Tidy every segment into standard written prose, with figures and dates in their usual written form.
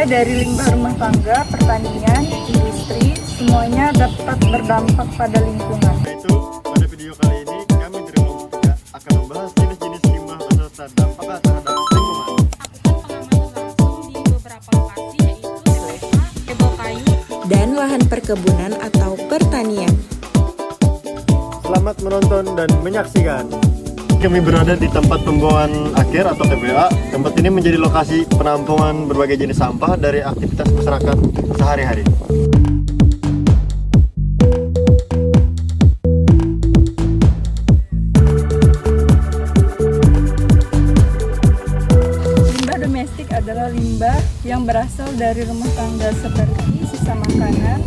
dari limbah rumah tangga, pertanian, industri, semuanya dapat berdampak pada lingkungan. Itu pada video kali ini kami dari Kelompok 3 akan membahas jenis-jenis limbah beserta dampaknya terhadap lingkungan. Langsung di beberapa lokasi yaitu TPA, kebun kayu, dan lahan perkebunan atau pertanian. Selamat menonton dan menyaksikan. Kami berada di tempat pembuangan akhir atau TPA. Tempat ini menjadi lokasi penampungan berbagai jenis sampah dari aktivitas masyarakat sehari-hari. Limbah domestik adalah limbah yang berasal dari rumah tangga seperti sisa makanan,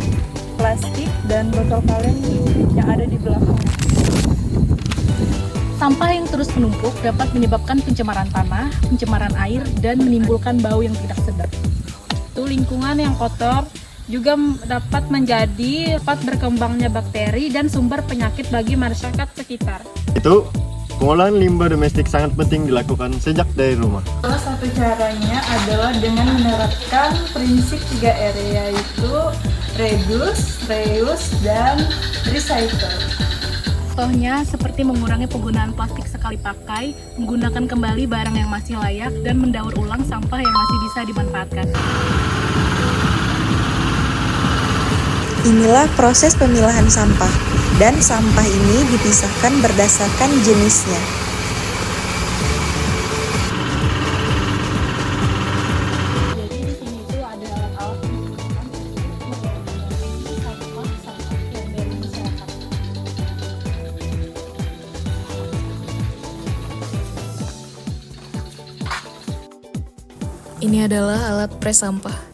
plastik, dan botol kaleng yang ada di belakang. sampah yang terus menumpuk dapat menyebabkan pencemaran tanah, pencemaran air, dan menimbulkan bau yang tidak sedap. Itu lingkungan yang kotor juga dapat menjadi tempat berkembangnya bakteri dan sumber penyakit bagi masyarakat sekitar. Itu pengolahan limbah domestik sangat penting dilakukan sejak dari rumah. Salah satu caranya adalah dengan menerapkan prinsip 3R, yaitu reduce, reuse, dan recycle. Contohnya seperti mengurangi penggunaan plastik sekali pakai, menggunakan kembali barang yang masih layak, dan mendaur ulang sampah yang masih bisa dimanfaatkan. Inilah proses pemilahan sampah, dan sampah ini dipisahkan berdasarkan jenisnya. Jadi di sini itu ada alat-alat yang digunakan untuk sampah-sampah yang dari masyarakat. Ini adalah alat pres sampah.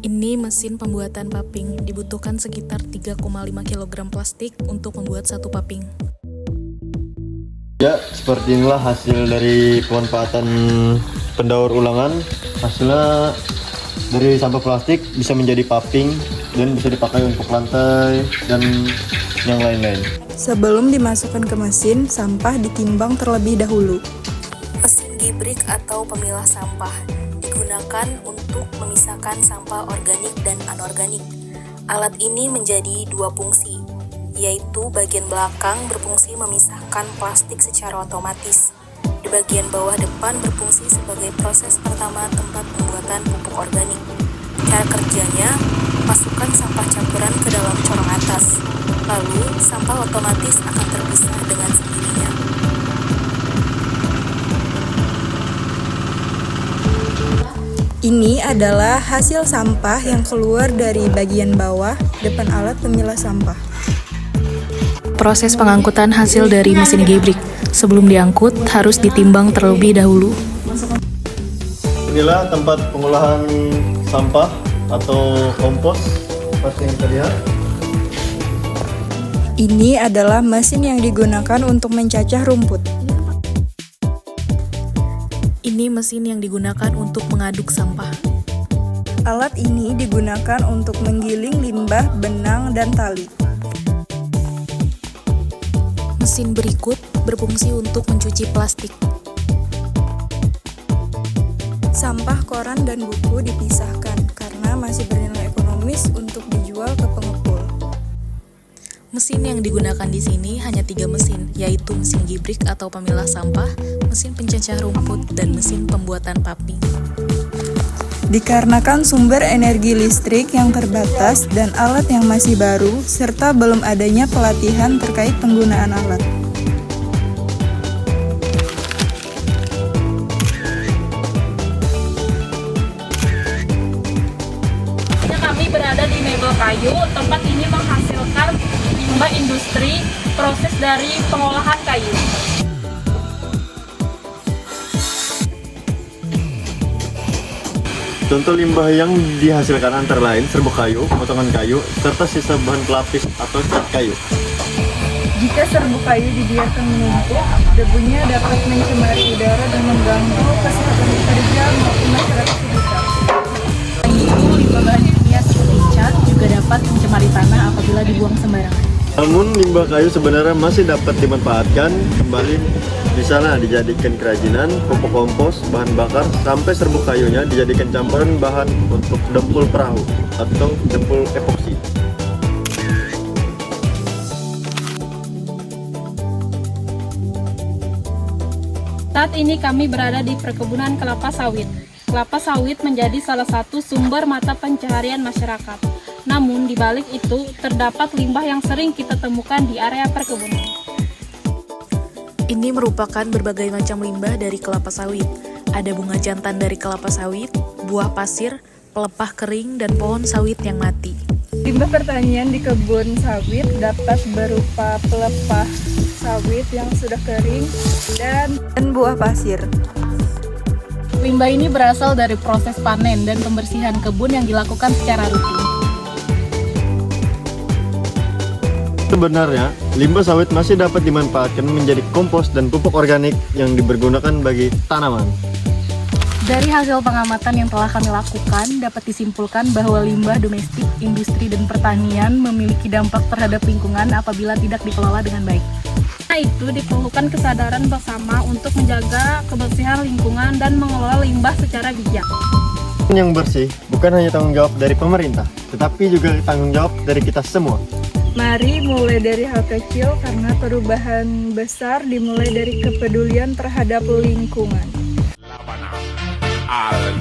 Ini mesin pembuatan paping. Dibutuhkan sekitar 3,5 kg plastik untuk membuat satu paping. Ya, seperti inilah hasil dari pemanfaatan pendaur ulangan. Hasilnya dari sampah plastik bisa menjadi paping dan bisa dipakai untuk lantai dan yang lain-lain. Sebelum dimasukkan ke mesin, sampah ditimbang terlebih dahulu. Mesin gibrik atau pemilah sampah digunakan untuk memisahkan sampah organik dan anorganik. Alat ini menjadi dua fungsi, yaitu bagian belakang berfungsi memisahkan plastik secara otomatis. Di bagian bawah depan berfungsi sebagai proses pertama tempat pembuatan pupuk organik. Cara kerjanya, masukkan sampah campuran ke dalam corong atas, lalu sampah otomatis akan terpisah dengan sendirinya. Ini adalah hasil sampah yang keluar dari bagian bawah depan alat pemilah sampah. Proses pengangkutan hasil dari mesin gibrik. Sebelum diangkut, harus ditimbang terlebih dahulu. Inilah tempat pengolahan sampah atau kompos seperti yang terlihat. Ini adalah mesin yang digunakan untuk mencacah rumput. Ini mesin yang digunakan untuk mengaduk sampah. Alat ini digunakan untuk menggiling limbah, benang, dan tali. Mesin berikut berfungsi untuk mencuci plastik. Sampah koran dan buku dipisahkan karena masih bernilai ekonomis untuk dijual ke pengepul. Mesin yang digunakan di sini hanya 3 mesin, yaitu mesin gibrik atau pemilah sampah, mesin pencacah rumput, dan mesin pembuatan paping. Dikarenakan sumber energi listrik yang terbatas dan alat yang masih baru, serta belum adanya pelatihan terkait penggunaan alat. Kami berada di Mebel Kayu. Tempat ini menghasilkan limbah industri proses dari pengolahan kayu. Contoh limbah yang dihasilkan antara lain serbuk kayu, potongan kayu, serta sisa bahan pelapis atau cat kayu. Jika serbuk kayu dibiarkan menumpuk, debunya dapat mencemari udara dan mengganggu kesehatan pekerja maupun masyarakat sekitar. Selain itu, limbah bahan kimia seperti cat juga dapat mencemari tanah apabila dibuang sembarangan. Namun limbah kayu sebenarnya masih dapat dimanfaatkan kembali, misalnya dijadikan kerajinan, pupuk kompos, bahan bakar, sampai serbuk kayunya dijadikan campuran bahan untuk dempul perahu atau dempul epoksi. Saat ini kami berada di perkebunan kelapa sawit. Kelapa sawit menjadi salah satu sumber mata pencaharian masyarakat. Namun di balik itu terdapat limbah yang sering kita temukan di area perkebunan. Ini merupakan berbagai macam limbah dari kelapa sawit. Ada bunga jantan dari kelapa sawit, buah pasir, pelepah kering, dan pohon sawit yang mati. Limbah pertanian di kebun sawit dapat berupa pelepah sawit yang sudah kering dan buah pasir. Limbah ini berasal dari proses panen dan pembersihan kebun yang dilakukan secara rutin. Sebenarnya, limbah sawit masih dapat dimanfaatkan menjadi kompos dan pupuk organik yang dipergunakan bagi tanaman. Dari hasil pengamatan yang telah kami lakukan, dapat disimpulkan bahwa limbah domestik, industri, dan pertanian memiliki dampak terhadap lingkungan apabila tidak dikelola dengan baik. Karena itu, diperlukan kesadaran bersama untuk menjaga kebersihan lingkungan dan mengelola limbah secara bijak. Yang bersih bukan hanya tanggung jawab dari pemerintah, tetapi juga tanggung jawab dari kita semua. mari mulai dari hal kecil karena perubahan besar dimulai dari kepedulian terhadap lingkungan. Al